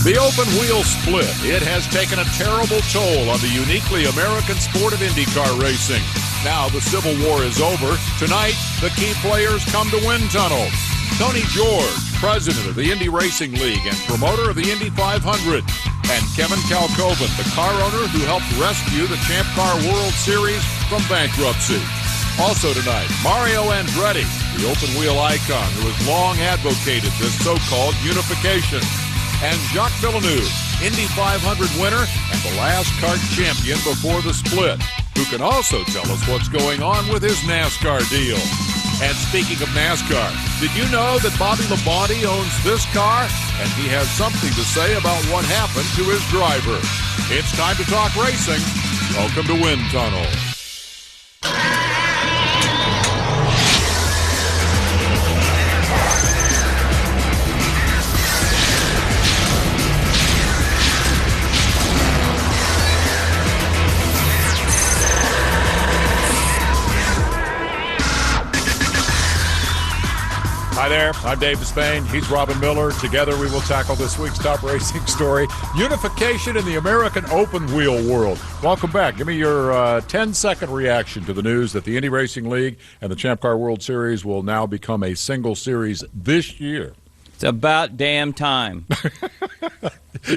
The open wheel split, it has taken a terrible toll on the uniquely American sport of IndyCar racing. Now the Civil War is over. Tonight, the key players come to wind tunnel. Tony George, president of the Indy Racing League and promoter of the Indy 500. And Kevin Kalkhoven, the car owner who helped rescue the Champcar World Series from bankruptcy. Also tonight, Mario Andretti, the open wheel icon who has long advocated this so-called unification. And Jacques Villeneuve, Indy 500 winner and the last kart champion before the split, who can also tell us what's going on with his NASCAR deal. And speaking of NASCAR, did you know that Bobby Labonte owns this car? And he has something to say about what happened to his driver. It's time to talk racing. Welcome to Wind Tunnel. Hi there, I'm Dave Despain. He's Robin Miller. Together we will tackle this week's top racing story, unification in the American open wheel world. Welcome back. Give me your 10-second reaction to the news that the Indy Racing League and the Champcar World Series will now become a single series this year. It's about damn time.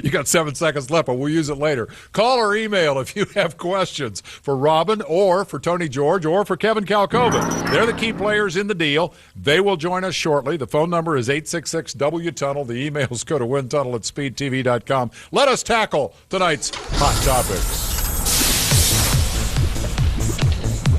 You got 7 seconds left, but we'll use it later. Call or email if you have questions for Robin or for Tony George or for Kevin Kalkhoven. They're the key players in the deal. They will join us shortly. The phone number is 866-W-TUNNEL. The emails go to windtunnel@speedtv.com. Let us tackle tonight's hot topics.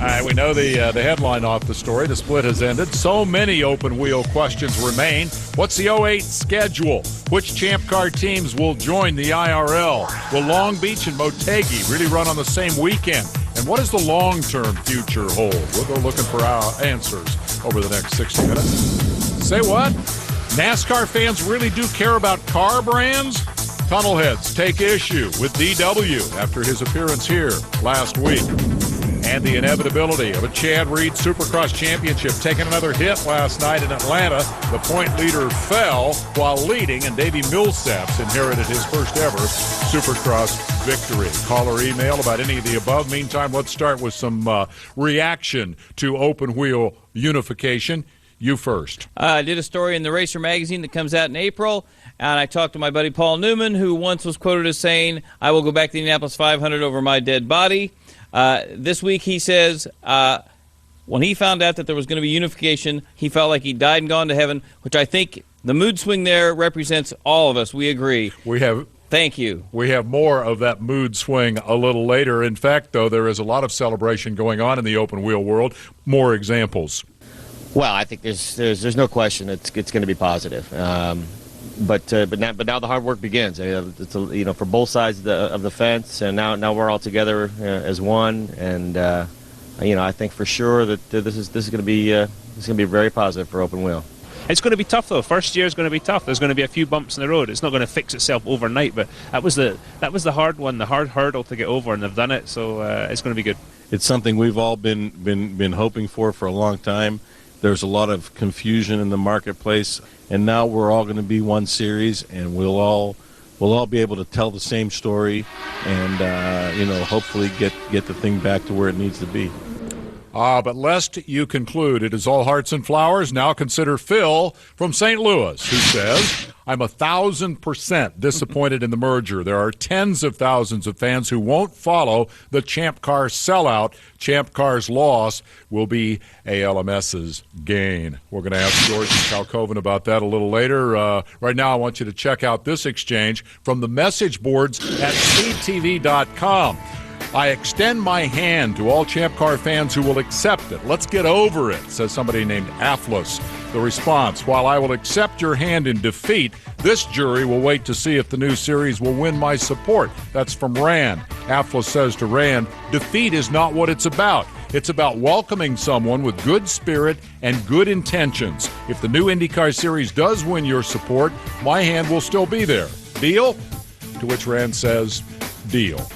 All right, we know the headline off the story. The split has ended. So many open-wheel questions remain. What's the 08 schedule? Which Champcar teams will join the IRL? Will Long Beach and Motegi really run on the same weekend? And what does the long-term future hold? We'll go looking for our answers over the next 60 minutes. Say what? NASCAR fans really do care about car brands? Tunnelheads take issue with DW after his appearance here last week. And the inevitability of a Chad Reed Supercross Championship taking another hit last night in Atlanta. The point leader fell while leading, and Davey Millsaps inherited his first ever Supercross victory. Call or email about any of the above. Meantime, let's start with some reaction to open wheel unification. You first. I did a story in the Racer magazine that comes out in April, and I talked to my buddy Paul Newman, who once was quoted as saying, "I will go back to the Indianapolis 500 over my dead body." This week he says when he found out that there was going to be unification, he felt like he died and gone to heaven, which I think the mood swing there represents all of us. We agree. Thank you. We have more of that mood swing a little later. In fact, though, there is a lot of celebration going on in the open wheel world. More examples. Well, I think there's no question it's going to be positive. But now the hard work begins. It's for both sides of the fence, and now we're all together as one. And I think for sure that this is going to be very positive for open wheel. It's going to be tough though. First year is going to be tough. There's going to be a few bumps in the road. It's not going to fix itself overnight, but that was the hard one, the hard hurdle to get over, and they've done it. So it's going to be good. It's something we've all been hoping for a long time. There's a lot of confusion in the marketplace, and now we're all going to be one series, and we'll all be able to tell the same story, and hopefully get the thing back to where it needs to be. But lest you conclude it is all hearts and flowers, now consider Phil from St. Louis, who says, "I'm 1,000% disappointed in the merger. There are tens of thousands of fans who won't follow the Champcar sellout. Champcar's loss will be ALMS's gain." We're going to ask George Kalkhoven about that a little later. Right now, I want you to check out this exchange from the message boards at speedtv.com. "I extend my hand to all Champcar fans who will accept it. Let's get over it," says somebody named Afflus. The response, "While I will accept your hand in defeat, this jury will wait to see if the new series will win my support." That's from Rand. Afflus says to Rand, "Defeat is not what it's about. It's about welcoming someone with good spirit and good intentions. If the new IndyCar series does win your support, my hand will still be there. Deal?" To which Rand says, "Deal."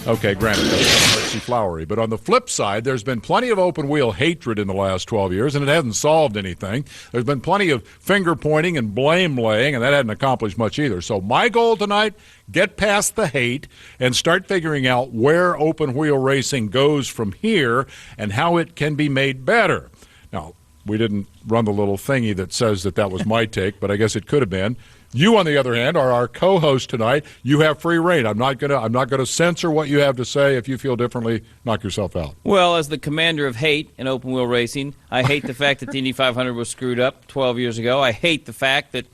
Okay, granted, that's kind of artsy-flowery. But on the flip side, there's been plenty of open-wheel hatred in the last 12 years, and it hasn't solved anything. There's been plenty of finger-pointing and blame-laying, and that hasn't accomplished much either. So my goal tonight, get past the hate and start figuring out where open-wheel racing goes from here and how it can be made better. Now, we didn't run the little thingy that says that was my take, but I guess it could have been. You, on the other hand, are our co-host tonight. You have free reign. I'm not gonna censor what you have to say. If you feel differently, knock yourself out. Well, as the commander of hate in open wheel racing, I hate the fact that the Indy 500 was screwed up 12 years ago. I hate the fact that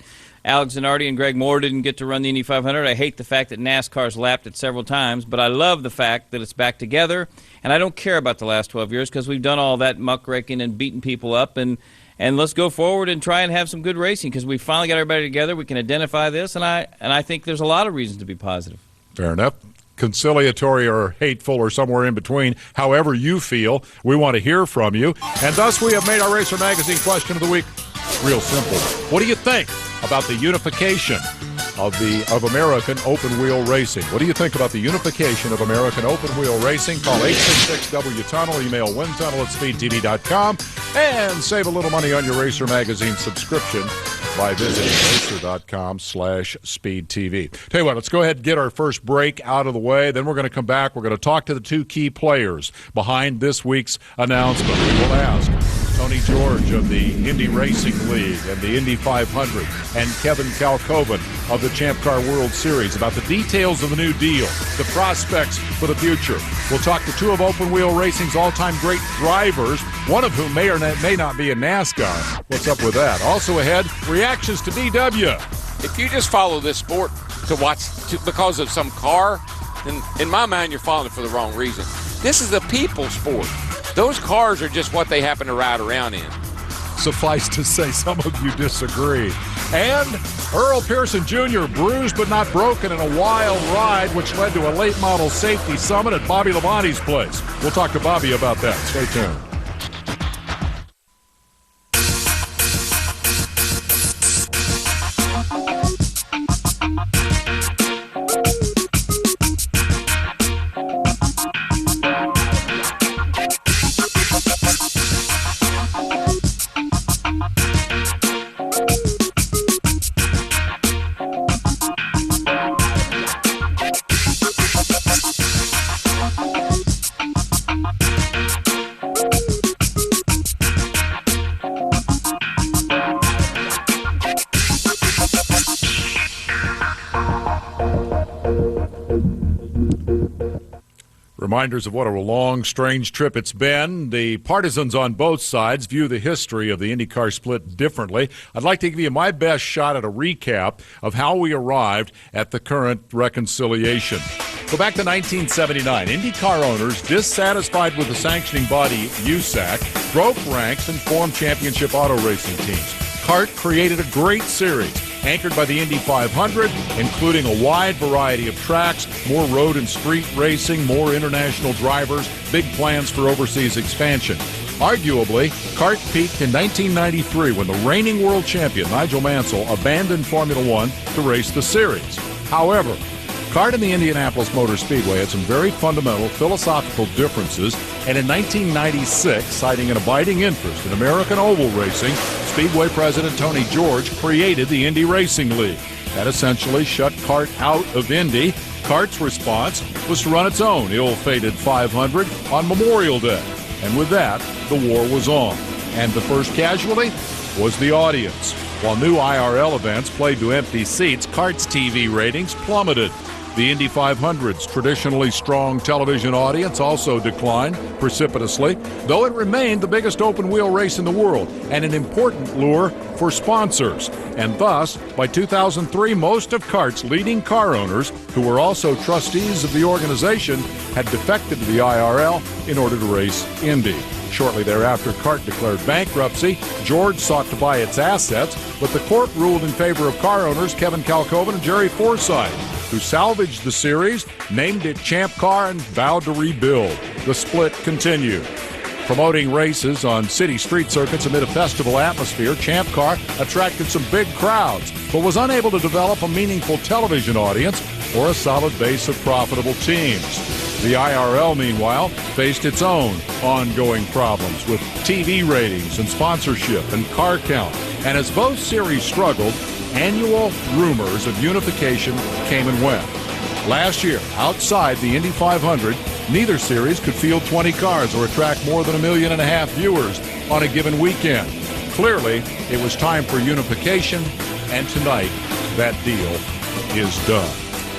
Alex Zanardi and Greg Moore didn't get to run the Indy 500. I hate the fact that NASCAR's lapped it several times, but I love the fact that it's back together. And I don't care about the last 12 years because we've done all that muckraking and beating people up, and let's go forward and try and have some good racing because we finally got everybody together. We can identify this, and I think there's a lot of reasons to be positive. Fair enough. Conciliatory or hateful or somewhere in between, however you feel, we want to hear from you. And thus we have made our Racer Magazine question of the week real simple. What do you think about the unification of American open-wheel racing? What do you think about the unification of American open-wheel racing? Call 866-W-TUNNEL, email windtunnel@speedtv.com, and save a little money on your Racer Magazine subscription by visiting racer.com/speedtv. Tell you what, let's go ahead and get our first break out of the way. Then we're going to come back. We're going to talk to the two key players behind this week's announcement. We will ask Tony George of the Indy Racing League and the Indy 500, and Kevin Kalkhoven of the Champcar World Series about the details of the new deal, the prospects for the future. We'll talk to two of open wheel racing's all-time great drivers, one of whom may or may not be in NASCAR. What's up with that? Also ahead, reactions to DW. If you just follow this sport because of some car, then in my mind you're following it for the wrong reason. This is a people sport. Those cars are just what they happen to ride around in. Suffice to say, some of you disagree. And Earl Pearson Jr. bruised but not broken in a wild ride, which led to a late model safety summit at Bobby Labonte's place. We'll talk to Bobby about that. Stay tuned. Reminders of what a long, strange trip it's been. The partisans on both sides view the history of the IndyCar split differently. I'd like to give you my best shot at a recap of how we arrived at the current reconciliation. Go back to 1979. IndyCar owners, dissatisfied with the sanctioning body USAC, broke ranks and formed championship auto racing teams. CART created a great series, anchored by the Indy 500, including a wide variety of tracks, more road and street racing, more international drivers, big plans for overseas expansion. Arguably, CART peaked in 1993 when the reigning world champion Nigel Mansell abandoned Formula One to race the series. However, CART and the Indianapolis Motor Speedway had some very fundamental philosophical differences, and in 1996, citing an abiding interest in American oval racing, Speedway president Tony George created the Indy Racing League. That essentially shut CART out of Indy. CART's response was to run its own ill-fated 500 on Memorial Day. And with that, the war was on. And the first casualty was the audience. While new IRL events played to empty seats, CART's TV ratings plummeted. The Indy 500's traditionally strong television audience also declined precipitously, though it remained the biggest open-wheel race in the world and an important lure for sponsors. And thus, by 2003, most of CART's leading car owners, who were also trustees of the organization, had defected to the IRL in order to race Indy. Shortly thereafter, CART declared bankruptcy. George sought to buy its assets, but the court ruled in favor of car owners Kevin Kalkhoven and Jerry Forsythe, who salvaged the series, named it Champcar, and vowed to rebuild. The split continued. Promoting races on city street circuits amid a festival atmosphere, Champcar attracted some big crowds, but was unable to develop a meaningful television audience or a solid base of profitable teams. The IRL, meanwhile, faced its own ongoing problems with TV ratings and sponsorship and car count. And as both series struggled, annual rumors of unification came and went. Last year, outside the Indy 500, neither series could field 20 cars or attract more than 1.5 million viewers on a given weekend. Clearly, it was time for unification, and tonight, that deal is done.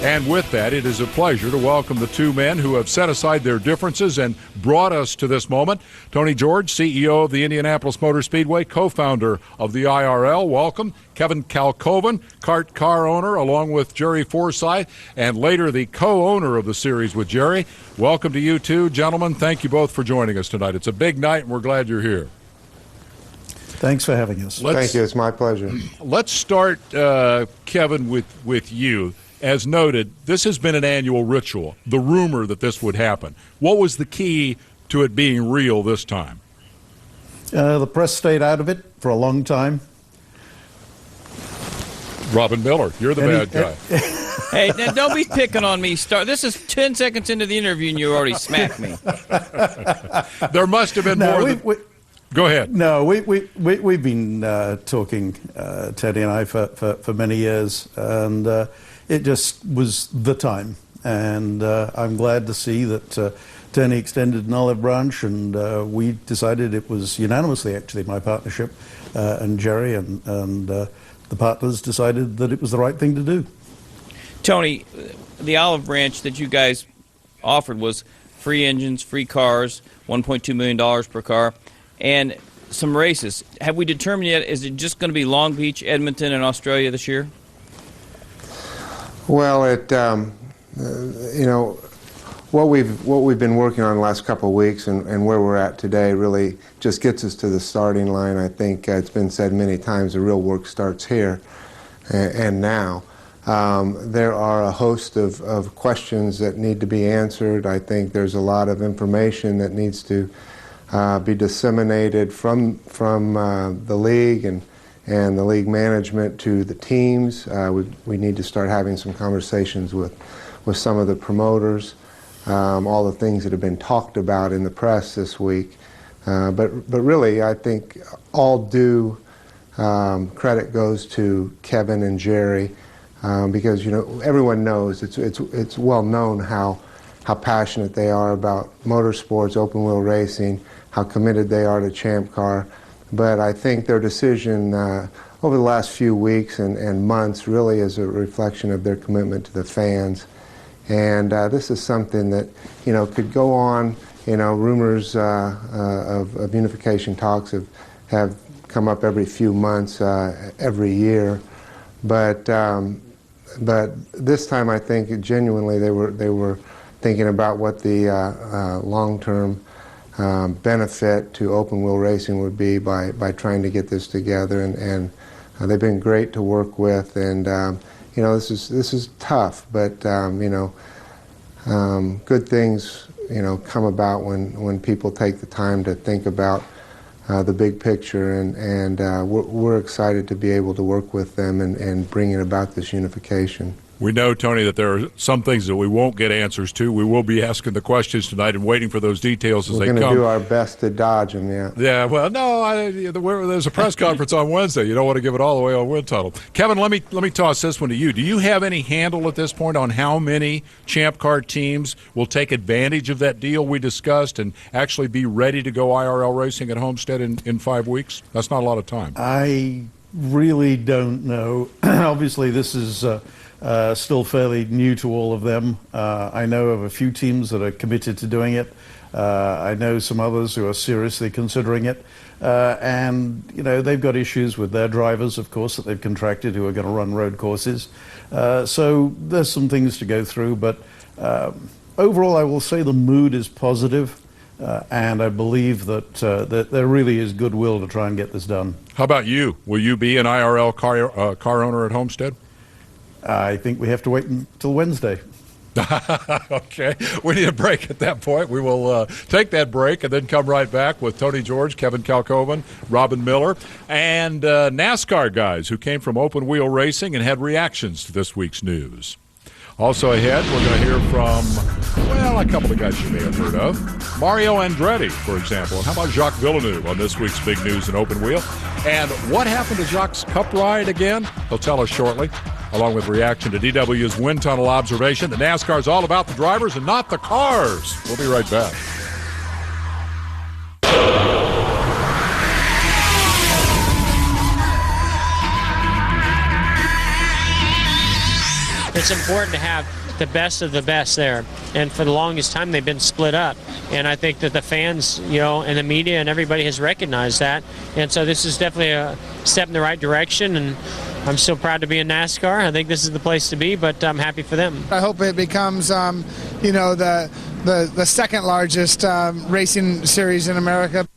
And with that, it is a pleasure to welcome the two men who have set aside their differences and brought us to this moment. Tony George, CEO of the Indianapolis Motor Speedway, co-founder of the IRL. Welcome. Kevin Kalkhoven, CART car owner, along with Jerry Forsythe, and later the co-owner of the series with Jerry. Welcome to you two, gentlemen. Thank you both for joining us tonight. It's a big night, and we're glad you're here. Thanks for having us. Thank you. It's my pleasure. Let's start, Kevin, with you. As noted, this has been an annual ritual, the rumor that this would happen. What was the key to it being real this time? The press stayed out of it for a long time. Robin Miller, you're the bad guy. Hey, now don't be picking on me. This is 10 seconds into the interview, and you already smacked me. There must have been more. Go ahead. No, we've been talking, Teddy and I, for many years, and it just was the time. And I'm glad to see that Tony extended an olive branch, and we decided it was unanimously, actually, my partnership, and Jerry and the partners decided that it was the right thing to do. Tony, the olive branch that you guys offered was free engines, free cars, $1.2 million per car, and some races. Have we determined yet, is it just going to be Long Beach, Edmonton, and Australia this year? Well, what we've been working on the last couple of weeks and where we're at today really just gets us to the starting line. I think it's been said many times, the real work starts here and now. There are a host of questions that need to be answered. I think there's a lot of information that needs to be disseminated from the league and the league management to the teams. We need to start having some conversations with some of the promoters, all the things that have been talked about in the press this week. But really, I think all due credit goes to Kevin and Jerry, because everyone knows it's well known how passionate they are about motorsports, open wheel racing, how committed they are to Champcar. But I think their decision over the last few weeks and months really is a reflection of their commitment to the fans. And this is something that, could go on. Rumors of unification talks have come up every few months, every year. But this time I think genuinely they were thinking about what the long-term benefit to open wheel racing would be by trying to get this together, and they've been great to work with, and this is tough, but good things come about when people take the time to think about the big picture, and we're excited to be able to work with them and bringing about this unification. We know, Tony, that there are some things that we won't get answers to. We will be asking the questions tonight and waiting for those details as they come. We're going to do our best to dodge them, yeah. Yeah, well, no, there's a press conference on Wednesday. You don't want to give it all away on wind tunnel. Kevin, let me toss this one to you. Do you have any handle at this point on how many Champcar teams will take advantage of that deal we discussed and actually be ready to go IRL racing at Homestead in 5 weeks? That's not a lot of time. I really don't know. Obviously, this is still fairly new to all of them. I know of a few teams that are committed to doing it. I know some others who are seriously considering it. And, they've got issues with their drivers, of course, that they've contracted who are going to run road courses. So there's some things to go through. But overall, I will say the mood is positive. And I believe that there really is goodwill to try and get this done. How about you? Will you be an IRL car owner at Homestead? I think we have to wait until Wednesday. Okay. We need a break at that point. We will take that break and then come right back with Tony George, Kevin Kalkhoven, Robin Miller, and NASCAR guys who came from open wheel racing and had reactions to this week's news. Also ahead, we're going to hear from, well, a couple of guys you may have heard of. Mario Andretti, for example. And how about Jacques Villeneuve on this week's big news in Open Wheel? And what happened to Jacques' Cup ride again? He'll tell us shortly, along with reaction to DW's wind tunnel observation that NASCAR is all about the drivers and not the cars. We'll be right back. It's important to have the best of the best there. And for the longest time, they've been split up. And I think that the fans, and the media and everybody has recognized that. And so this is definitely a step in the right direction. And I'm still proud to be in NASCAR. I think this is the place to be, but I'm happy for them. I hope it becomes, the second largest racing series in America.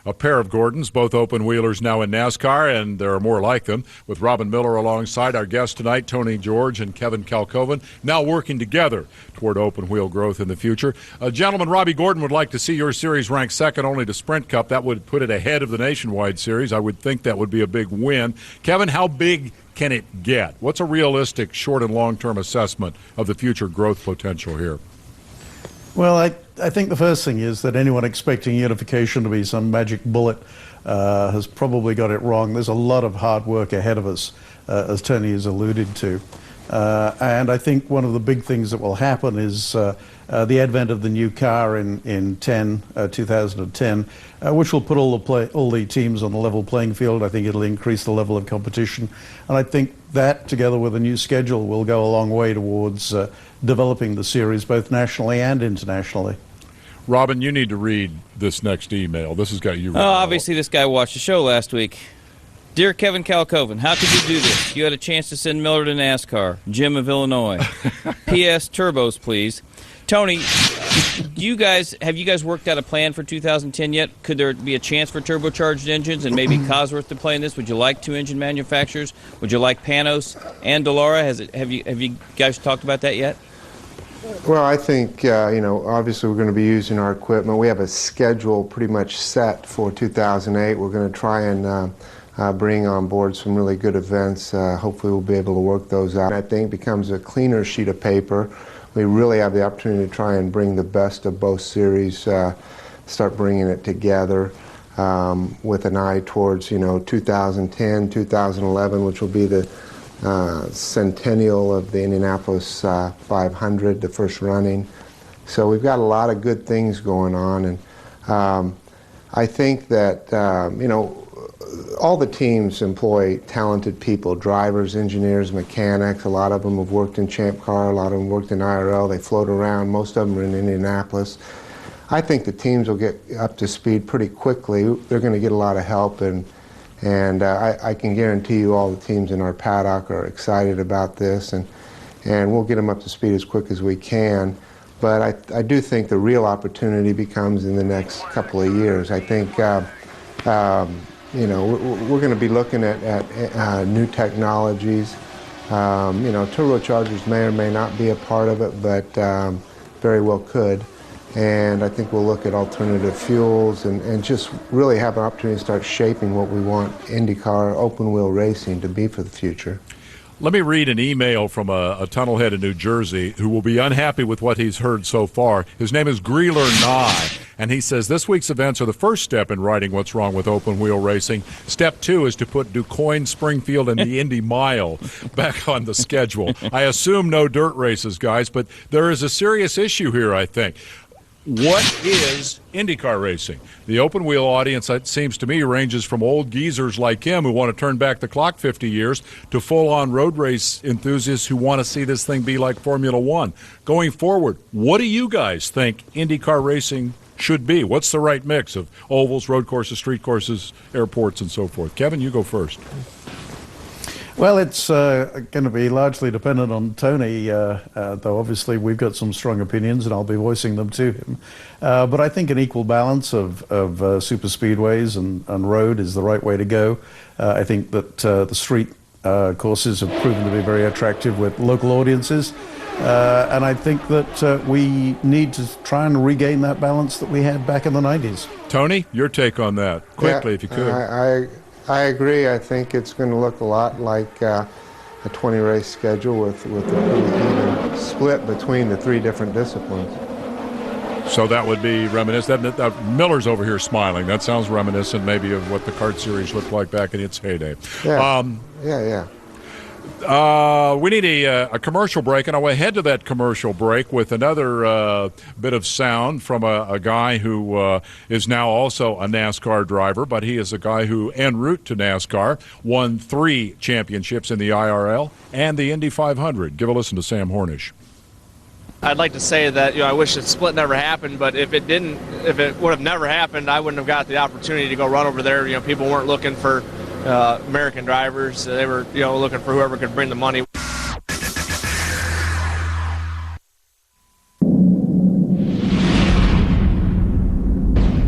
A pair of Gordons, both open-wheelers now in NASCAR, and there are more like them, with Robin Miller alongside our guests tonight, Tony George and Kevin Kalkhoven, now working together toward open-wheel growth in the future. Gentlemen, Robbie Gordon would like to see your series ranked second only to Sprint Cup. That would put it ahead of the Nationwide Series. I would think that would be a big win. Kevin, how big can it get? What's a realistic short- and long-term assessment of the future growth potential here? Well, I think the first thing is that anyone expecting Unification to be some magic bullet has probably got it wrong. There's a lot of hard work ahead of us, as Tony has alluded to. And I think one of the big things that will happen is the advent of the new car in 2010, which will put all the teams on the level playing field. I think it'll increase the level of competition. And I think that, together with a new schedule, will go a long way towards developing the series both nationally and internationally. Robin, you need to read this next email. This has got you. Obviously, this guy watched the show last week. Dear Kevin Kalkhoven, how could you do this? You had a chance to send Miller to NASCAR. Jim of Illinois. P.S. Turbos, please. Tony, have you guys worked out a plan for 2010 yet? Could there be a chance for turbocharged engines and maybe Cosworth to play in this? Would you like two engine manufacturers? Would you like Panos and Dallara? Have you guys talked about that yet? Well, I think, obviously we're going to be using our equipment. We have a schedule pretty much set for 2008. We're going to try and bring on board some really good events. Hopefully we'll be able to work those out. I think it becomes a cleaner sheet of paper. We really have the opportunity to try and bring the best of both series, start bringing it together with an eye towards, 2010, 2011, which will be the centennial of the Indianapolis 500, the first running. So we've got a lot of good things going on, and I think that all the teams employ talented people, drivers, engineers, mechanics. A lot of them have worked in Champcar, a lot of them worked in IRL. They float around. Most of them are in Indianapolis. I think the teams will get up to speed pretty quickly. They're going to get a lot of help, and I can guarantee you all the teams in our paddock are excited about this, and we'll get them up to speed as quick as we can. But I do think the real opportunity becomes in the next couple of years. I think we're going to be looking at new technologies. Turbochargers may or may not be a part of it, but very well could. And I think we'll look at alternative fuels and just really have an opportunity to start shaping what we want IndyCar open wheel racing to be for the future. Let me read an email from a tunnelhead in New Jersey who will be unhappy with what he's heard so far. His name is Greeler Nye, and he says, this week's events are the first step in righting what's wrong with open-wheel racing. Step 2 is to put DuQuoin, Springfield, and the Indy Mile back on the schedule. I assume no dirt races, guys, but there is a serious issue here, I think. What is IndyCar racing? The open-wheel audience, it seems to me, ranges from old geezers like him who want to turn back the clock 50 years to full-on road race enthusiasts who want to see this thing be like Formula One. Going forward, what do you guys think IndyCar racing should be? What's the right mix of ovals, road courses, street courses, airports, and so forth? Kevin, you go first. Well, it's going to be largely dependent on Tony, though obviously we've got some strong opinions and I'll be voicing them to him. But I think an equal balance of super speedways and road is the right way to go. I think that the street courses have proven to be very attractive with local audiences. And I think that we need to try and regain that balance that we had back in the 90s. Tony, your take on that, quickly, if you could. I agree. I think it's going to look a lot like a 20-race schedule with a pretty even split between the three different disciplines. So that would be reminiscent. Miller's over here smiling. That sounds reminiscent maybe of what the CART series looked like back in its heyday. Yeah, we need a commercial break, and I'll head to that commercial break with another bit of sound from a guy who is now also a NASCAR driver, but he is a guy who, en route to NASCAR, won 3 championships in the IRL and the Indy 500. Give a listen to Sam Hornish. I'd like to say that I wish the split never happened, but if it would have never happened, I wouldn't have got the opportunity to go run over there. People weren't looking for American drivers; they were looking for whoever could bring the money.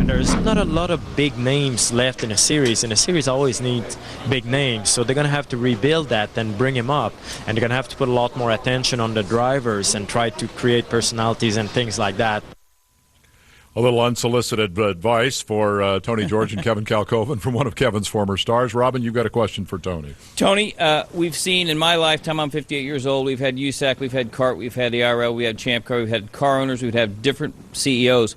There's not a lot of big names left in a series, and a series always needs big names, so they're going to have to rebuild that and bring him up, and they're going to have to put a lot more attention on the drivers and try to create personalities and things like that. A little unsolicited advice for Tony George and Kevin Kalkhoven from one of Kevin's former stars. Robin, you've got a question for Tony. Tony, we've seen in my lifetime, I'm 58 years old, we've had USAC, we've had CART, we've had the IRL, we had Champcar, we've had car owners, we've had different CEOs.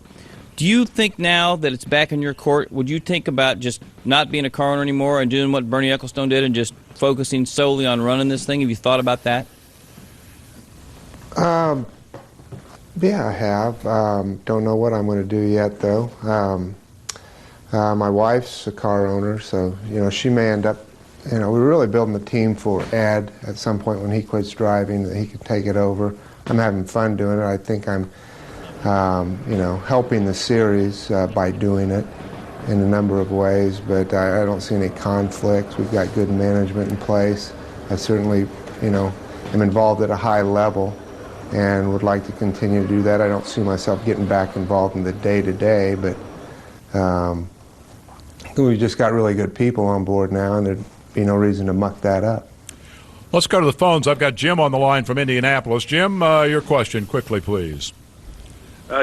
Do you think now that it's back in your court, would you think about just not being a car owner anymore and doing what Bernie Ecclestone did and just focusing solely on running this thing? Have you thought about that? Yeah, I have. Don't know what I'm going to do yet, though. My wife's a car owner, so she may end up. We're really building the team for Ed at some point when he quits driving, that he could take it over. I'm having fun doing it. I think I'm. Helping the series by doing it in a number of ways, but I don't see any conflicts. We've got good management in place. I certainly, am involved at a high level and would like to continue to do that. I don't see myself getting back involved in the day-to-day, but we've just got really good people on board now, and there'd be no reason to muck that up. Let's go to the phones. I've got Jim on the line from Indianapolis. Jim, your question quickly, please.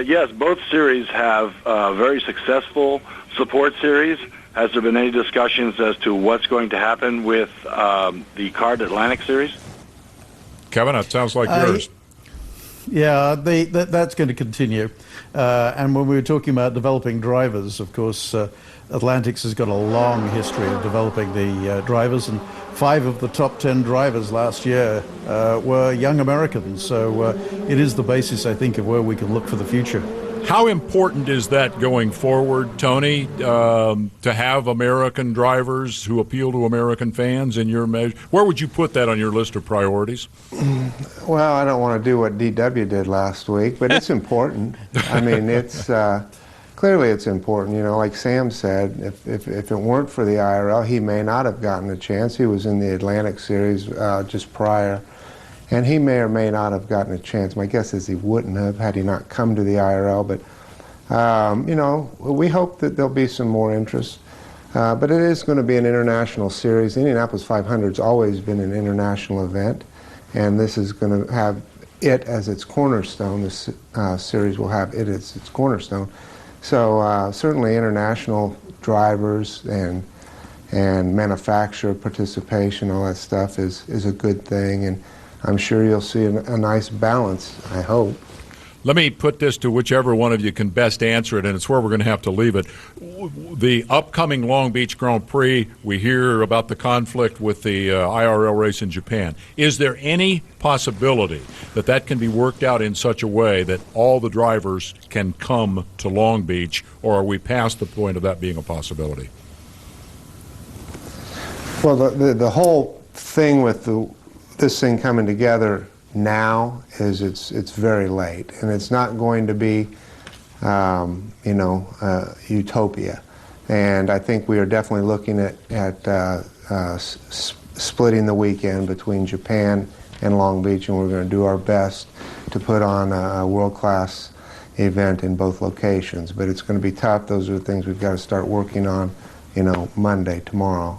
Yes, both series have very successful support series. Has there been any discussions as to what's going to happen with the CART Atlantic series? Kevin, that sounds like yours. Yeah, that's going to continue. And when we were talking about developing drivers, of course, Atlantics has got a long history of developing the drivers, and 5 of the top 10 drivers last year were young Americans. So it is the basis, I think, of where we can look for the future. How important is that going forward, Tony, to have American drivers who appeal to American fans in your measure? Where would you put that on your list of priorities? Well, I don't want to do what DW did last week, but it's important. I mean, it's clearly it's important. Like Sam said, if it weren't for the IRL, he may not have gotten a chance. He was in the Atlantic Series just prior, and he may or may not have gotten a chance. My guess is he wouldn't have had he not come to the IRL, but we hope that there'll be some more interest. But it is going to be an international series. The Indianapolis 500 has always been an international event, and this is going to have it as its cornerstone. This series will have it as its cornerstone. So certainly international drivers and manufacturer participation, all that stuff is a good thing, and I'm sure you'll see a nice balance, I hope. Let me put this to whichever one of you can best answer it, and it's where we're going to have to leave it. The upcoming Long Beach Grand Prix, we hear about the conflict with the IRL race in Japan. Is there any possibility that can be worked out in such a way that all the drivers can come to Long Beach, or are we past the point of that being a possibility? Well, the whole thing with this thing coming together now is it's very late, and it's not going to be utopia. And I think we are definitely looking at splitting the weekend between Japan and Long Beach, and we're going to do our best to put on a world-class event in both locations. But it's going to be tough. Those are the things we've got to start working on, Monday, tomorrow.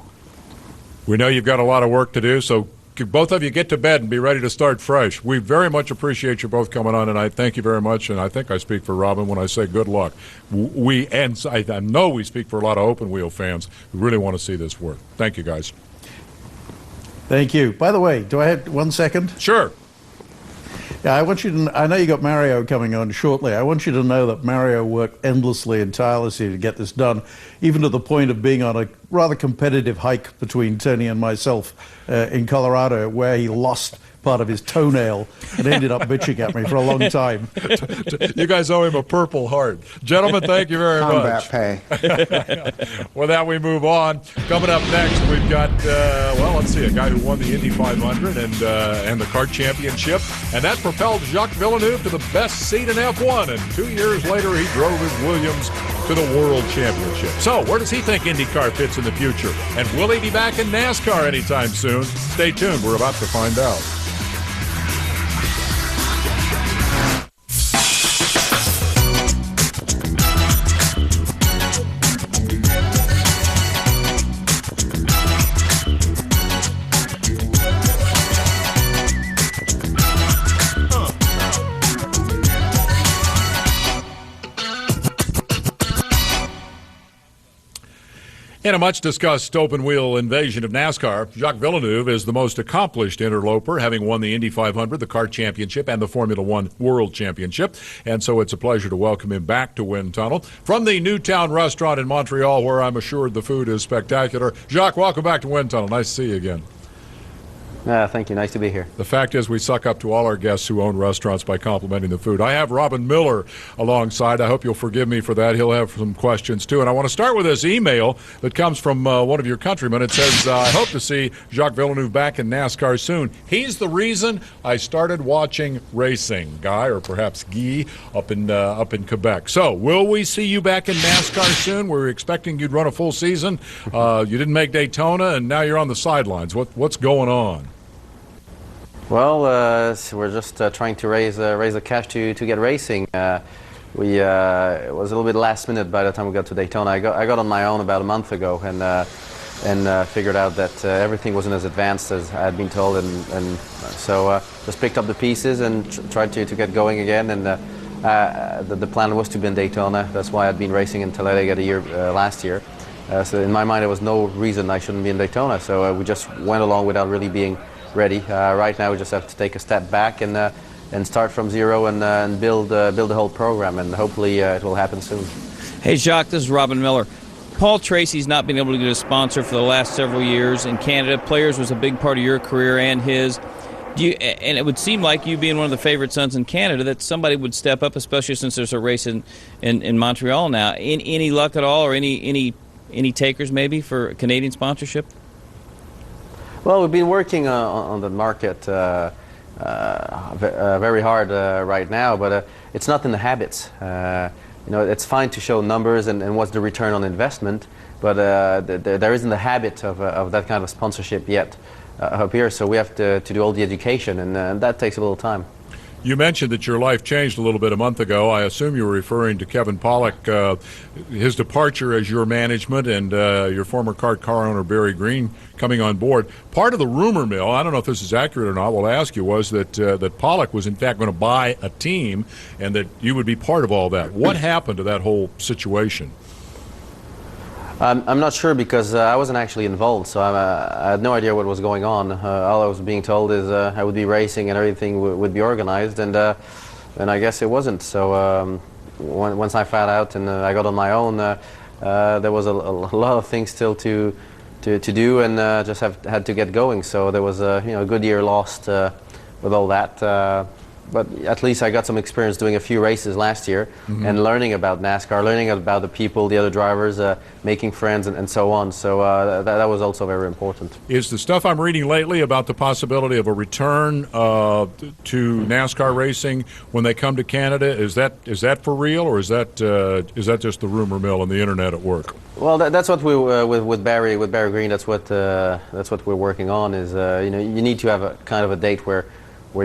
We know you've got a lot of work to do, so both of you get to bed and be ready to start fresh. We very much appreciate you both coming on tonight. Thank you very much, and I think I speak for Robin when I say good luck. I know we speak for a lot of open wheel fans who really want to see this work. Thank you, guys. Thank you. By the way, do I have 1 second? Sure. Yeah, I want you to. I know you got Mario coming on shortly. I want you to know that Mario worked endlessly and tirelessly to get this done, even to the point of being on a rather competitive hike between Tony and myself in Colorado, where he lost part of his toenail and ended up bitching at me for a long time. You guys owe him a Purple Heart. Gentlemen, thank you very much. Combat pay. With that, we move on. Coming up next, we've got, let's see, a guy who won the Indy 500 and the CART Championship, and that propelled Jacques Villeneuve to the best seat in F1, and 2 years later, he drove his Williams to the World Championship. So, where does he think IndyCar fits in the future? And will he be back in NASCAR anytime soon? Stay tuned. We're about to find out. In a much-discussed open-wheel invasion of NASCAR, Jacques Villeneuve is the most accomplished interloper, having won the Indy 500, the CART Championship, and the Formula One World Championship. And so it's a pleasure to welcome him back to Wind Tunnel. From the Newtown restaurant in Montreal, where I'm assured the food is spectacular. Jacques, welcome back to Wind Tunnel. Nice to see you again. Thank you. Nice to be here. The fact is we suck up to all our guests who own restaurants by complimenting the food. I have Robin Miller alongside. I hope you'll forgive me for that. He'll have some questions, too. And I want to start with this email that comes from one of your countrymen. It says, I hope to see Jacques Villeneuve back in NASCAR soon. He's the reason I started watching racing. Guy, or perhaps Guy, up in Quebec. So, will we see you back in NASCAR soon? We're expecting you'd run a full season. You didn't make Daytona, and now you're on the sidelines. What's going on? Well, we're just trying to raise the cash to get racing. It was a little bit last minute by the time we got to Daytona. I got on my own about a month ago and figured out that everything wasn't as advanced as I had been told, and so just picked up the pieces and tried to get going again. And the plan was to be in Daytona. That's why I'd been racing in Talladega last year. So in my mind, there was no reason I shouldn't be in Daytona. So we just went along without really being ready. Right now we just have to take a step back and start from zero and build the whole program, and hopefully it will happen soon. Hey Jacques, this is Robin Miller. Paul Tracy's not been able to get a sponsor for the last several years in Canada. Players was a big part of your career and his. And it would seem like you being one of the favorite sons in Canada that somebody would step up, especially since there's a race in Montreal now. Any luck at all, or any takers maybe for Canadian sponsorship? Well, we've been working on the market very hard right now, but it's not in the habits. It's fine to show numbers and what's the return on investment, but there isn't the habit of that kind of sponsorship yet up here, so we have to do all the education, and that takes a little time. You mentioned that your life changed a little bit a month ago. I assume you were referring to Kevin Pollak, his departure as your management, and your former car owner Barry Green coming on board. Part of the rumor mill, I don't know if this is accurate or not, we'll ask you, was that Pollak was in fact going to buy a team and that you would be part of all that. What happened to that whole situation? I'm not sure because I wasn't actually involved, so I had no idea what was going on. All I was being told is I would be racing and everything would be organized, and I guess it wasn't. So once I found out and I got on my own, there was a lot of things still to do, and just had to get going. So there was a good year lost with all that. But at least I got some experience doing a few races last year and learning about NASCAR, learning about the people, the other drivers, making friends and so on. So that was also very important. Is the stuff I'm reading lately about the possibility of a return to NASCAR racing when they come to Canada, is that for real, or is that just the rumor mill and the internet at work? Well, that's what we with Barry Green. That's what we're working on. Is you need to have a kind of a date where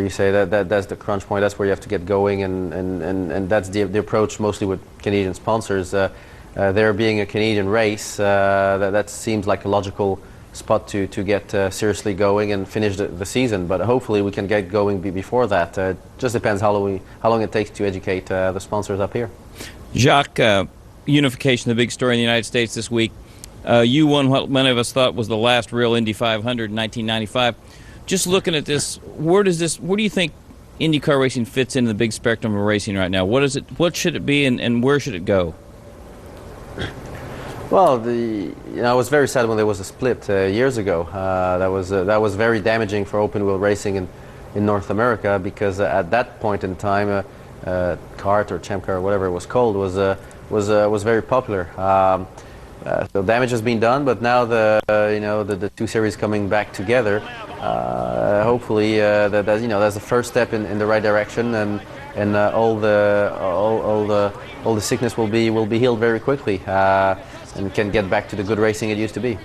you say that's the crunch point, that's where you have to get going, and that's the approach mostly with Canadian sponsors. There being a Canadian race, that seems like a logical spot to get seriously going and finish the season, but hopefully we can get going before that. Just depends how long it takes to educate the sponsors up here. Jacques, Unification, the big story in the United States this week. You won what many of us thought was the last real Indy 500 in 1995. Just looking at this, where do you think IndyCar racing fits into the big spectrum of racing right now? What is it? What should it be, and where should it go? Well, I was very sad when there was a split years ago. That was very damaging for open wheel racing in North America, because at that point in time, C.A.R.T or Champcar or whatever it was called was very popular. So damage has been done, but now the two series coming back together. Hopefully, that's the first step in the right direction, and all the sickness will be healed very quickly, and can get back to the good racing it used to be.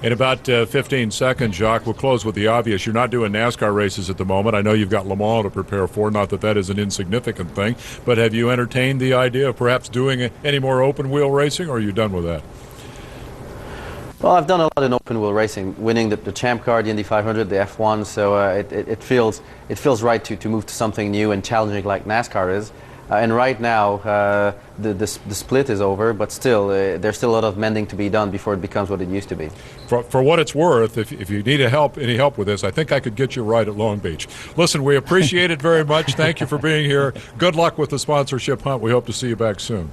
In about 15 seconds, Jacques, we'll close with the obvious. You're not doing NASCAR races at the moment. I know you've got Le Mans to prepare for, not that is an insignificant thing, but have you entertained the idea of perhaps doing any more open-wheel racing, or are you done with that? Well, I've done a lot in open-wheel racing, winning the Champcar, the Indy 500, the F1, so it feels right to move to something new and challenging like NASCAR is. And right now, the split is over, but still, there's still a lot of mending to be done before it becomes what it used to be. For what it's worth, if you need any help with this, I think I could get you right at Long Beach. Listen, we appreciate it very much. Thank you for being here. Good luck with the sponsorship hunt. We hope to see you back soon.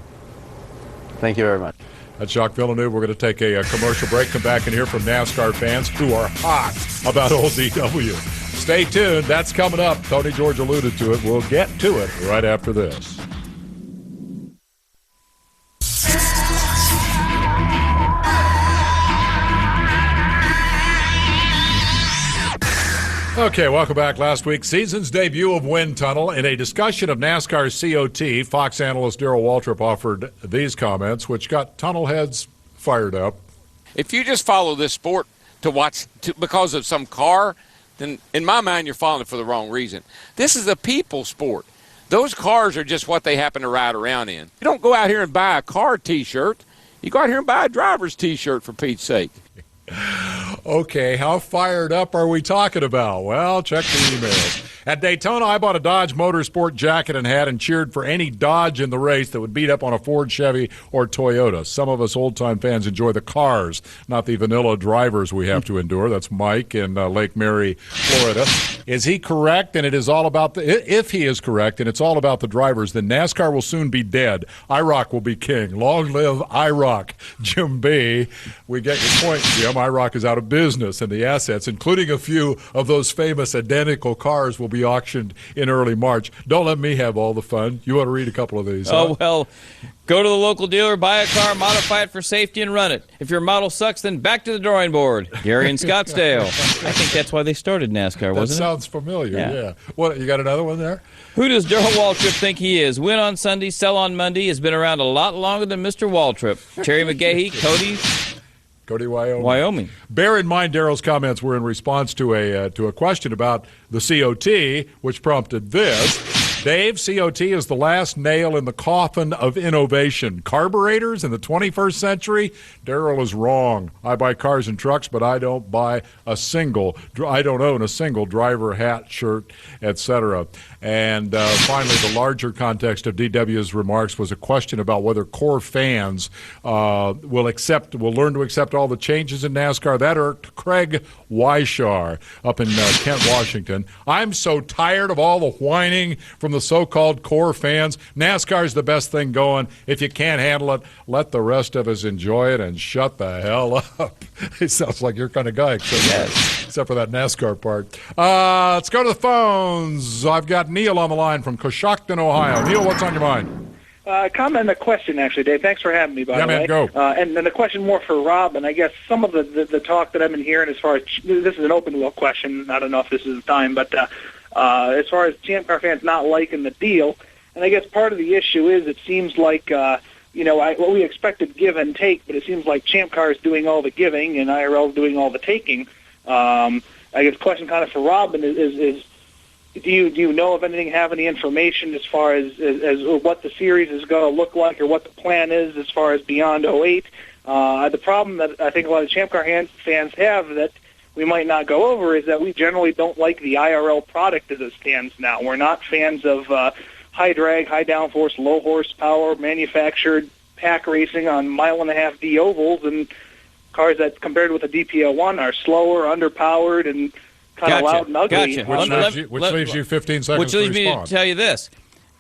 Thank you very much. That's Jacques Villeneuve. We're going to take a commercial break, come back and hear from NASCAR fans who are hot about old DW. Stay tuned. That's coming up. Tony George alluded to it. We'll get to it right after this. Okay, welcome back. Last week's season's debut of Wind Tunnel. In a discussion of NASCAR's C.O.T., Fox analyst Darrell Waltrip offered these comments, which got tunnel heads fired up. If you just follow this sport because of some car, then in my mind you're following it for the wrong reason. This is a people sport. Those cars are just what they happen to ride around in. You don't go out here and buy a car T-shirt. You go out here and buy a driver's T-shirt, for Pete's sake. Okay, how fired up are we talking about? Well, check the emails. At Daytona, I bought a Dodge Motorsport jacket and hat and cheered for any Dodge in the race that would beat up on a Ford, Chevy, or Toyota. Some of us old-time fans enjoy the cars, not the vanilla drivers we have to endure. That's Mike in Lake Mary, Florida. Is he correct? And it is all about if he is correct and it's all about the drivers, then NASCAR will soon be dead. IROC will be king. Long live IROC. Jim B. We get your point, Jim. IROC is out of business, and the assets, including a few of those famous identical cars, will be auctioned in early March. Don't let me have all the fun. You want to read a couple of these? Oh, well, go to the local dealer, buy a car, modify it for safety, and run it. If your model sucks, then back to the drawing board. Gary in Scottsdale. I think that's why they started NASCAR, wasn't it? That sounds familiar, yeah. What, you got another one there? Who does Darrell Waltrip think he is? Win on Sunday, sell on Monday. Has been around a lot longer than Mr. Waltrip. Terry McGahee, Cody, Wyoming. Bear in mind, Darrell's comments were in response to a question about the COT, which prompted this. Dave, COT is the last nail in the coffin of innovation. Carburetors in the 21st century? Darrell is wrong. I buy cars and trucks, but I don't own a single driver hat, shirt, etc. And finally, the larger context of DW's remarks was a question about whether core fans will learn to accept all the changes in NASCAR. That irked Craig Weishar up in Kent, Washington. I'm so tired of all the whining from the so-called core fans. NASCAR's the best thing going. If you can't handle it, let the rest of us enjoy it and shut the hell up. It sounds like your kind of guy, except for that NASCAR part. Let's go to the phones. I've got Neil on the line from Coshocton, Ohio. Neil, what's on your mind? Comment and a question, actually, Dave. Thanks for having me, by the way. Yeah, man, go. And then a question more for Rob, and I guess some of the talk that I've been hearing as far as this is an open-wheel question. I don't know if this is the time, but as far as Champcar fans not liking the deal, and I guess part of the issue is it seems like, what we expected give and take, but it seems like Champcar is doing all the giving and IRL is doing all the taking. I guess question kind of for Robin is do you know of anything, have any information as far as what the series is going to look like or what the plan is as far as beyond 08? The problem that I think a lot of Champcar fans have that we might not go over is that we generally don't like the IRL product as it stands now. We're not fans of high drag, high downforce, low horsepower, manufactured pack racing on 1.5 mile D ovals, and cars that, compared with a DPO1, are slower, underpowered, and kind of loud and ugly. Gotcha. Which leaves you 15 seconds Which leads to me respond. to tell you this.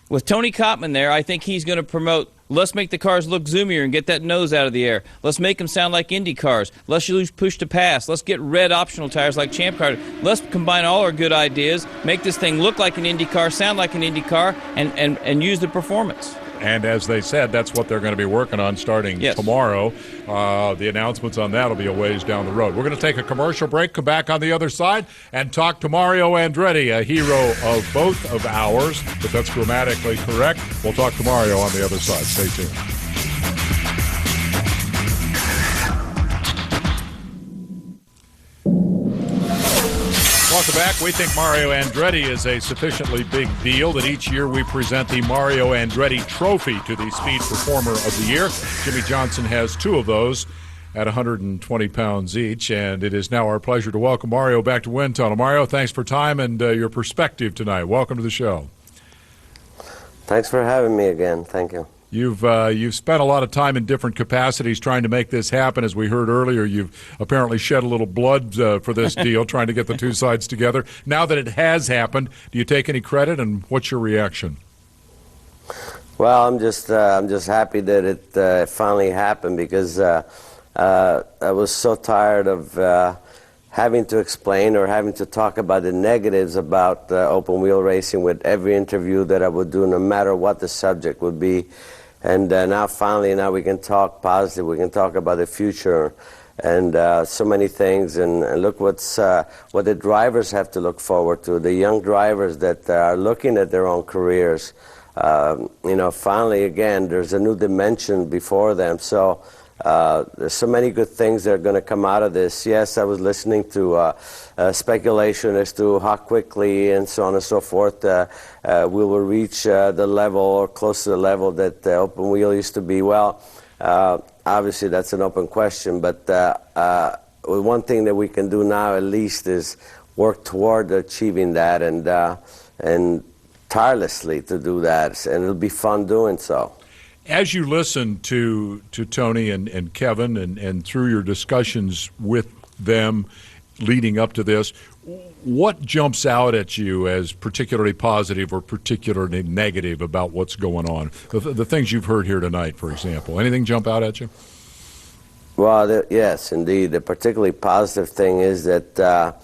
With Tony Kottman there, I think he's going to promote, let's make the cars look zoomier and get that nose out of the air. Let's make them sound like Indy cars. Let's use push to pass. Let's get red optional tires like Champcar. Let's combine all our good ideas, make this thing look like an Indy car, sound like an Indy car, and use the performance. And as they said, that's what they're going to be working on starting tomorrow. The announcements on that will be a ways down the road. We're going to take a commercial break, come back on the other side, and talk to Mario Andretti, a hero of both of ours, if that's grammatically correct. We'll talk to Mario on the other side. Stay tuned. Welcome back. We think Mario Andretti is a sufficiently big deal that each year we present the Mario Andretti Trophy to the Speed Performer of the Year. Jimmy Johnson has two of those at 120 pounds each, and it is now our pleasure to welcome Mario back to Wind Tunnel. Mario, thanks for time and your perspective tonight. Welcome to the show. Thanks for having me again. Thank you. You've spent a lot of time in different capacities trying to make this happen. As we heard earlier, you've apparently shed a little blood for this deal, trying to get the two sides together. Now that it has happened, do you take any credit, and what's your reaction? Well, I'm just happy that it finally happened, because I was so tired of having to explain or having to talk about the negatives about open wheel racing with every interview that I would do, no matter what the subject would be. And now finally, we can talk positive. We can talk about the future and so many things. And look what the drivers have to look forward to. The young drivers that are looking at their own careers. Finally, again, there's a new dimension before them. So there's so many good things that are going to come out of this. Yes, I was listening to speculation as to how quickly and so on and so forth we will reach the level or close to the level that open wheel used to be. Well, obviously that's an open question, but one thing that we can do now at least is work toward achieving that and tirelessly to do that, and it'll be fun doing so. As you listen to Tony and Kevin and through your discussions with them leading up to this, what jumps out at you as particularly positive or particularly negative about what's going on? The things you've heard here tonight, for example. Anything jump out at you? Well, yes, indeed. The particularly positive thing is that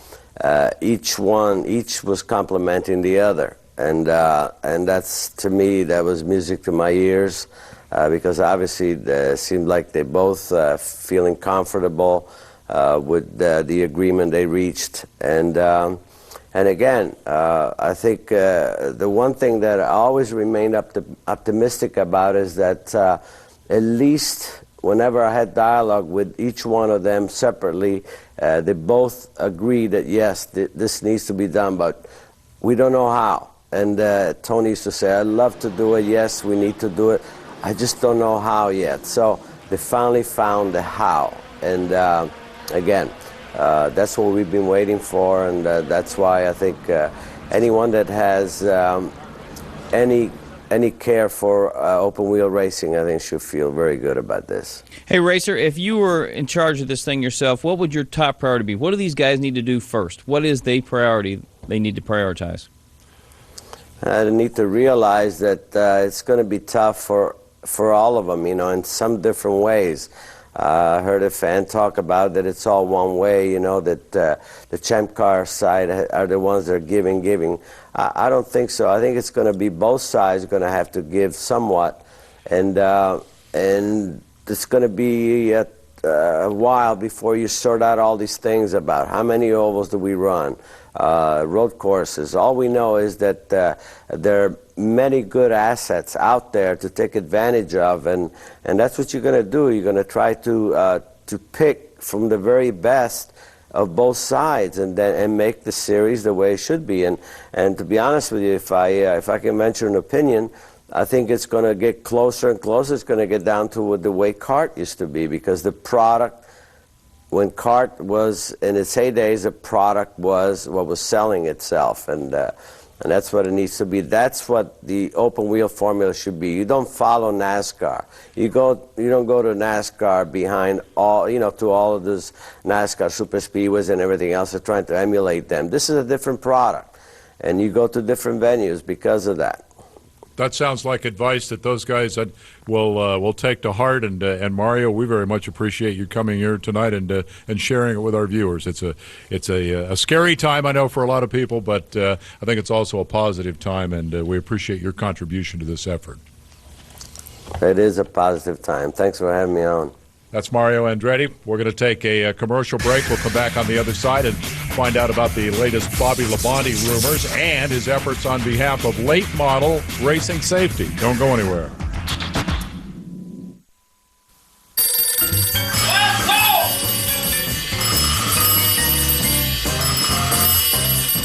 each was complimenting the other. And that's, to me, that was music to my ears, because obviously it seemed like they both feeling comfortable with the agreement they reached. And again, I think the one thing that I always remained optimistic about is that at least whenever I had dialogue with each one of them separately, they both agreed that, yes, this needs to be done, but we don't know how. And Tony used to say, I'd love to do it. Yes, we need to do it. I just don't know how yet. So they finally found the how. And again, that's what we've been waiting for. And that's why I think anyone that has any care for open wheel racing, I think should feel very good about this. Hey, Racer, if you were in charge of this thing yourself, what would your top priority be? What do these guys need to do first? What is the priority they need to prioritize? They need to realize that it's going to be tough for all of them, in some different ways. I heard a fan talk about that it's all one way, that the Champcar side are the ones that are giving. I don't think so. I think it's going to be both sides going to have to give somewhat, and it's going to be a while before you sort out all these things about how many ovals do we run, road courses. All we know is that there are many good assets out there to take advantage of, and that's what you're going to do. You're going to try to pick from the very best of both sides, and make the series the way it should be. And to be honest with you, if I can venture an opinion, I think it's going to get closer and closer. It's going to get down to the way C.A.R.T used to be, because the product, when C.A.R.T was in its heydays, the product was what was selling itself. And And that's what it needs to be. That's what the open wheel formula should be. You don't follow NASCAR. You don't go to NASCAR behind all, to all of this NASCAR super speedways and everything else. They're trying to emulate them. This is a different product, and you go to different venues because of that. That sounds like advice that those guys will take to heart. And Mario, we very much appreciate you coming here tonight and sharing it with our viewers. It's a scary time, I know, for a lot of people, but I think it's also a positive time, and we appreciate your contribution to this effort. It is a positive time. Thanks for having me on. That's Mario Andretti. We're going to take a commercial break. We'll come back on the other side and find out about the latest Bobby Labonte rumors and his efforts on behalf of late model racing safety. Don't go anywhere.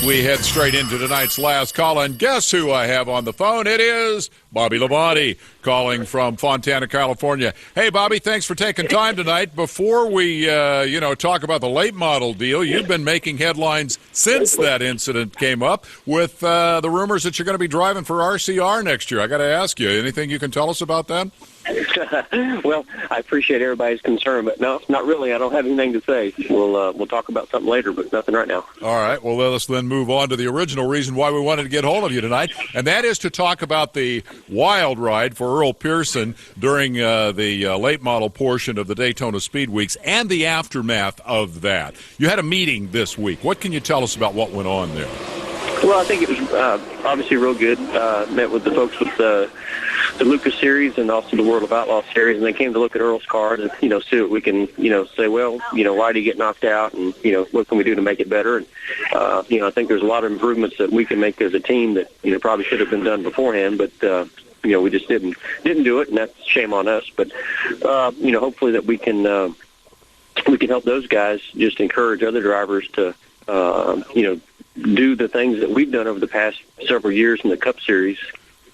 We head straight into tonight's last call, and guess who I have on the phone? It is Bobby Labonte, calling from Fontana, California. Hey, Bobby, thanks for taking time tonight. Before we, talk about the late model deal, you've been making headlines since that incident came up with the rumors that you're going to be driving for RCR next year. I got to ask you, anything you can tell us about that? Well, I appreciate everybody's concern, but no, not really. I don't have anything to say. We'll talk about something later, but nothing right now. All right. Well, let us then move on to the original reason why we wanted to get hold of you tonight, and that is to talk about the wild ride for Earl Pearson during the late model portion of the Daytona Speed Weeks and the aftermath of that. You had a meeting this week. What can you tell us about what went on there? Well, I think it was obviously real good. Met with the folks with the Lucas Series and also the World of Outlaw Series, and they came to look at Earl's car and, see what we can, say, well, why did he get knocked out, and, what can we do to make it better? And, I think there's a lot of improvements that we can make as a team that, probably should have been done beforehand, but, we just didn't do it, and that's a shame on us. But, hopefully that we can help those guys, just encourage other drivers to, do the things that we've done over the past several years in the Cup Series.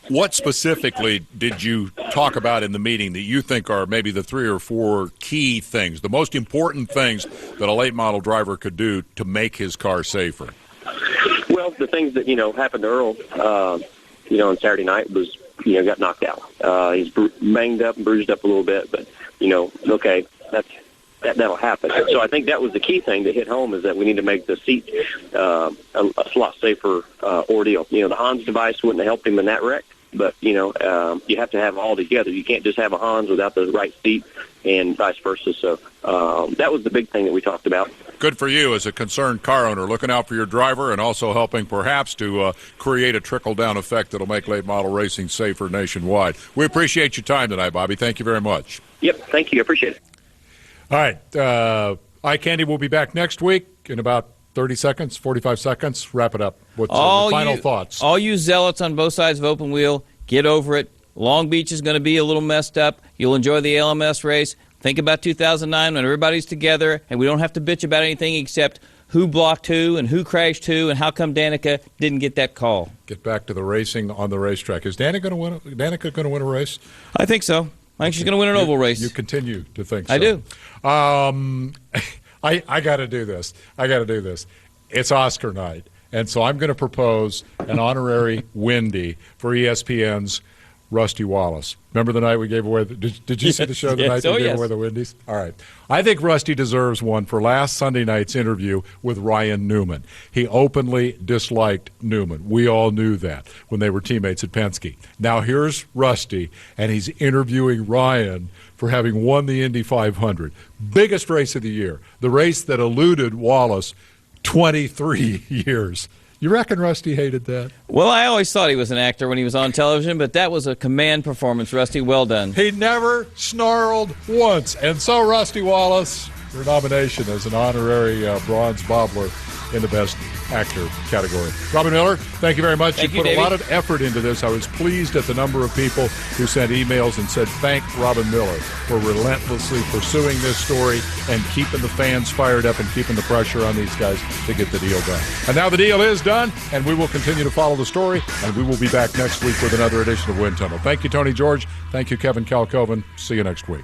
What specifically did you talk about in the meeting that you think are maybe the 3 or 4 key things, the most important things that a late model driver could do to make his car safer? Well, the things that, happened to Earl, on Saturday night was, got knocked out. He's banged up and bruised up a little bit, but, okay, that'll happen. So I think that was the key thing to hit home, is that we need to make the seat a lot safer ordeal. The Hans device wouldn't have helped him in that wreck, but, you have to have them all together. You can't just have a Hans without the right seat and vice versa. So that was the big thing that we talked about. Good for you as a concerned car owner, looking out for your driver and also helping perhaps to create a trickle-down effect that will make late model racing safer nationwide. We appreciate your time tonight, Bobby. Thank you very much. Yep, thank you. I appreciate it. All right. Eye Candy will be back next week in about 30 seconds, 45 seconds. Wrap it up. What's your final thoughts? All you zealots on both sides of open wheel, get over it. Long Beach is going to be a little messed up. You'll enjoy the LMS race. Think about 2009 when everybody's together and we don't have to bitch about anything except who blocked who and who crashed who and how come Danica didn't get that call. Get back to the racing on the racetrack. Is Danica going to win a race? I think so. I think she's going to win an oval race. You continue to think so. I do. I got to do this. It's Oscar night, and so I'm going to propose an honorary Wendy for ESPN's Rusty Wallace. Remember the night we gave away did you see the show the night we gave away the Wendy's? All right. I think Rusty deserves one for last Sunday night's interview with Ryan Newman. He openly disliked Newman. We all knew that when they were teammates at Penske. Now here's Rusty, and he's interviewing Ryan for having won the Indy 500. Biggest race of the year. The race that eluded Wallace 23 years. You reckon Rusty hated that? Well, I always thought he was an actor when he was on television, but that was a command performance, Rusty. Well done. He never snarled once. And so, Rusty Wallace, your nomination as an honorary bronze bobbler in the Best Actor category. Robin Miller, thank you very much. You put David. A lot of effort into this. I was pleased at the number of people who sent emails and said, thank Robin Miller for relentlessly pursuing this story and keeping the fans fired up and keeping the pressure on these guys to get the deal done. And now the deal is done, and we will continue to follow the story, and we will be back next week with another edition of Wind Tunnel. Thank you, Tony George. Thank you, Kevin Kalkhoven. See you next week.